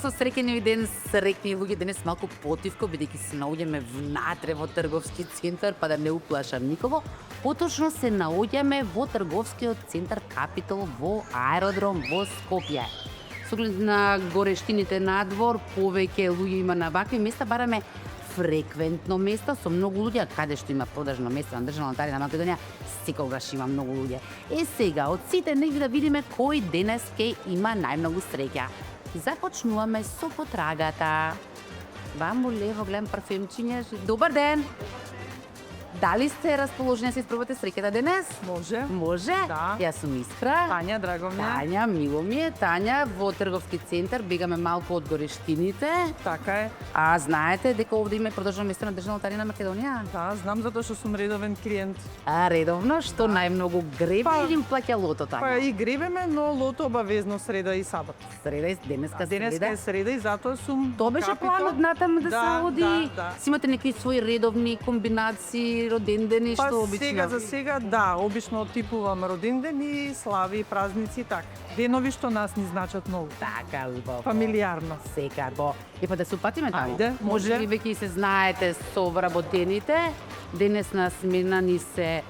со среќениот ден, среќни луѓе, денес малку потивко, бидејќи се наоѓаме внатре во трговски центар, па да не уплашам никого. Поточно се наоѓаме во трговскиот центар Капитол во аеродром во Скопје. Со оглед на горештините надвор, повеќе луѓе има на вакви места, бараме фреквентно место со многу луѓе, каде што има продажно место на државна лотарија на Македонија, секогаш има многу луѓе. Сега, од сите нека да видиме кој денес ке има најмногу среќа. Започнуваме со потрагата. Бамбу лево, гледам парфемчиња. Добар ден! Дали сте расположени да се испробате среќата денес? Може. Може? Да. Јас сум Искра. Тања, драго ми е. Тања, мило ми е. Тања, во трговски центар, бегаме малку од горештините. Така е. А знаете дека овде има продажно место на државна лотарија на Македонија? Да, знам затоа што сум редовен клиент. А редовно, што најмногу греби или им плаќа лото, Тања? Па и гребеме, но лото обавезно среда и сабат. Среда и денеска Денеска е среда и затоа сум Тоа беше Капитол. планот натаму да се оди. Да. Си имате некои своји редовни комбинации, родендени, Па што обично? сега за сега, да, обично типувам роденден и слави, празници, така. Денови што нас ни значат многу. Така, убаво. Фамилиарно. Секако. Па да се упатиме таму. Ајде, Може може. би веќе и се знаете со вработените. Денес на смена ни се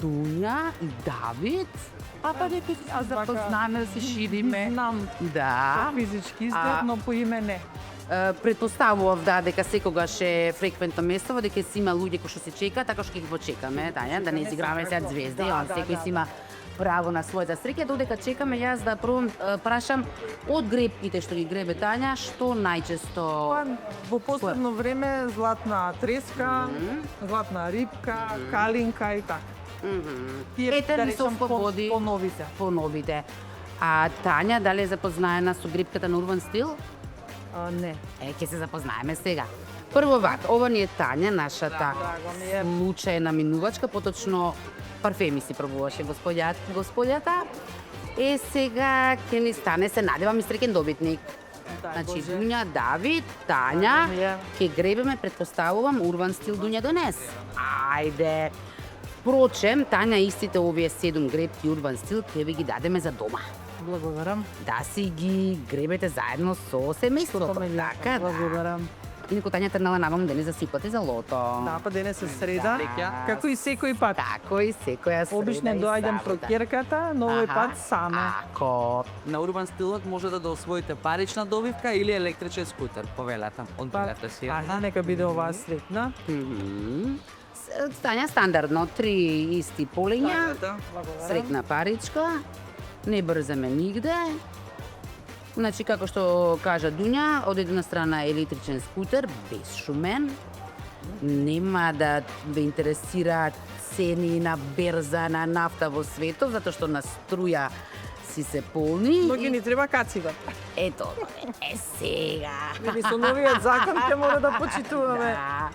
Дуња и Давид. Па некои се запознаеме да се шириме. Знам Да. физички изглед, но по име не. Предпоставував дека секогаш е фреквентно место, дека си има луѓе кои што се чекаат, така што ќе ги почекаме, Тања, да не изиграваме сега звезди, Да, секој да. си има право на својата среќа. Додека чекаме, јас да првом прашам од гребките што ги гребе Тања, што најчесто Па, во последно време златна треска, златна рибка, калинка и така. Тие, Ете да ни со речам, слободи. по-новите. поновите. А Тања, дали е запознаена со гребката на Урбан стил? Не. Ќе се запознаеме сега. Прво вака, ова ни е Тања, нашата драго ми е. случајна минувачка, поточно парфеми си пробуваше господјата. Сега ќе ни стане, се надевам, и среќен добитник. Значи, Боже. Дуња, Давид, Тања, Драго ми е. ќе гребеме, предпоставувам, Урбан стил Дуња донес. Ајде. Впрочем, Тања, истите овие 7 гребки Урбан стил ќе ви ги дадеме за дома. Благодарам. Да си ги гребете заедно со семејството. фамилија. Така, да. Благодарам. Инаку Тања трнала навам да не засипате за лото. Да, па денес е среда, како и секој пат. Тако и секоја среда Обично и доаѓам сабота. прокерката, но овој пат саме. Ако На урбан стилот може да освоите парична добивка или електричен скутер, повелата. Одбилете си. Ајде, нека биде оваа сретна. Тања стандардно 3 исти полења, срекна паричка, не брзаме нигде. Значи, како што кажа Дуња, од една страна електричен скутер, безшумен, нема да ве интересира цени на берза на нафта во светот, затоа што на струја си се полни. Но ги ни треба кацига. Ето, сега. Или со новиот закон ќе мора да почитуваме. Да.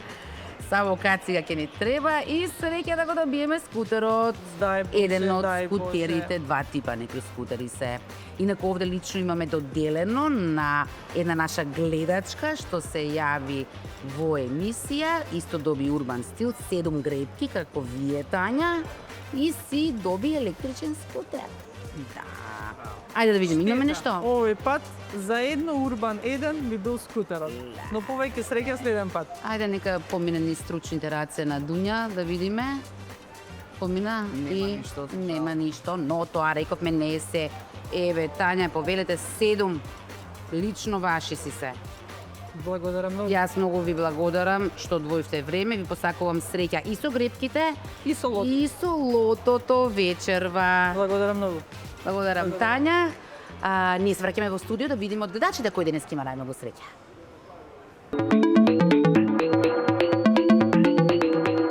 Само кацига ќе ни треба и среќа да го добиеме скутерот. Дај Боже, Еден од дај скутерите, два типа некои скутери се. Инаку овде лично имаме доделено на една наша гледачка што се јави во емисија, исто доби Урбан стил, 7 гребки како вие, Тања, и си доби електричен скутер. Да. Ајде да видиме, имаме нешто? Овој пат за едно Урбан 1 би бил скутерот. Но повеќе среќа следен пат. Ајде нека помине ни стручните раце на Дуња, да видиме. Помина и ништо. нема ништо, но тоа рековме не е се. Еве, Тања, повелете 7 лично ваши си се. Благодарам многу. Јас многу ви благодарам што одвоивте време, ви посакувам среќа и со гребките, И со лото. и со лотото вечерва. Благодарам многу. Благодарам, Тања. Ние се враќаме во студио да видиме од гледачите кој денес ќе има најмногу среќа.